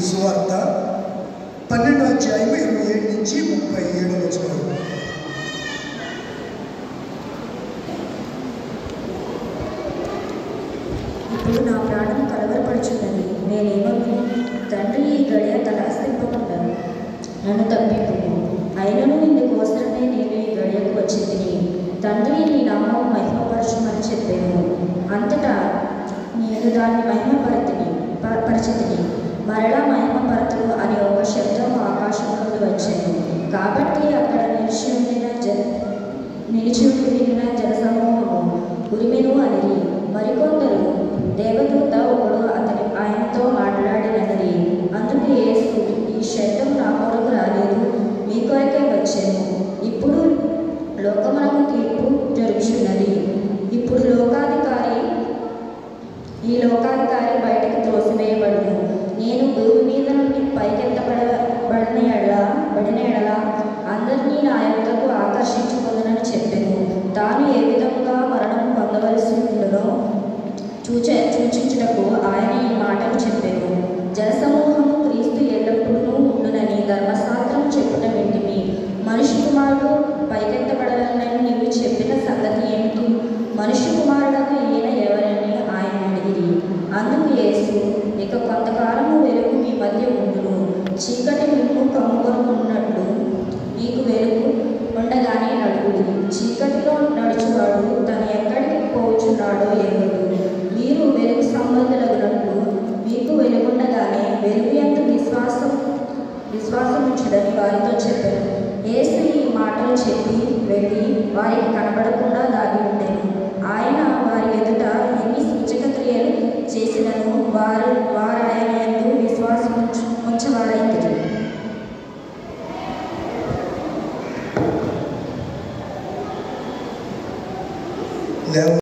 సువార్త 12వ అధ్యాయం 27 నుంచి 37 వచనం. ఇప్పుడు నా ప్రాణం కలవరపడుచున్నది. నేనేమను? తండ్రి, ఈ గడియ తలాస్తింపకుండా నన్ను తప్పింపు. అయినను ఇందుకోసమే నేను ఈ గడియకు వచ్చి తిని, తండ్రి నీ నామము మహిమపరచుమని చెప్పాను. అంతటా నేను దాన్ని మహిమపరచితిని. మరలా మహిమపరతును అని ఒక శబ్దం ఆకాశం నుండి వచ్చాను. కాబట్టి అక్కడ నిలిచి ఉండిన జనసమూహము ఉరిమెను అనిరి. మరికొందరు దేవదూత ఒకడు ఆయనతో మాట్లాడినది. అందుకు యేసు, ఈ శబ్దం నా కొరకు రాలేదు, మీ కొరకే వచ్చాను. ఇప్పుడు లోకమునకు తీర్పు జరుగుచున్నది. ఇప్పుడు ఈ లోకాధికారి బయటకు త్రోసివేయబడును. నేను భూమి మీద నుండి పైకెత్తబడిన ఎడల అందరినీ నా యొద్దకు ఆకర్షించుకుందనని చెప్పాను. తాను ఏ విధంగా మరణం పొందవలసి ఉండునో సూచించుటకు ఆయన ఈ మాటలు చెప్పాను. జనసమూహము క్రీస్తు ఎల్లప్పుడూ ఉండునని ధర్మశాస్త్రం చెప్పుట వింటిమి. మనిషి కుమారుడు పైకెత్తబడవలనని నీవు చెప్పిన సంగతి ఏమిటి? మనిషి కుమారుడకు ఈయన ఎవరని ఆయన అడిగిరి. అందుకు యేసు, ఇక కొంతకాలము వెలుగు మీ మధ్య ఉండును. చీకటి మిమ్ము కమ్ముకొనున్నట్లు మీకు వెలుగు ఉండగానే నడుగుడి. చీకటిలో నడుచువాడు తను ఎక్కడికి పోచున్నాడో ఎరుగడు. మీరు వెలుగు సంబంధులగునట్లు మీకు వెలుగుండగానే వెలుగు ఎంత విశ్వాసం ఉంచుడని వారితో చెప్పారు. యేసు ఈ మాటలు చెప్పి వెళ్ళి వారికి కనబడకుండా దాగి ఉండేను. ఆయన వారి ఎదుట ఎన్ని సూచక క్రియలు చేసినను వారు ఆయన యందు విశ్వాసం ఉంచవారైంది.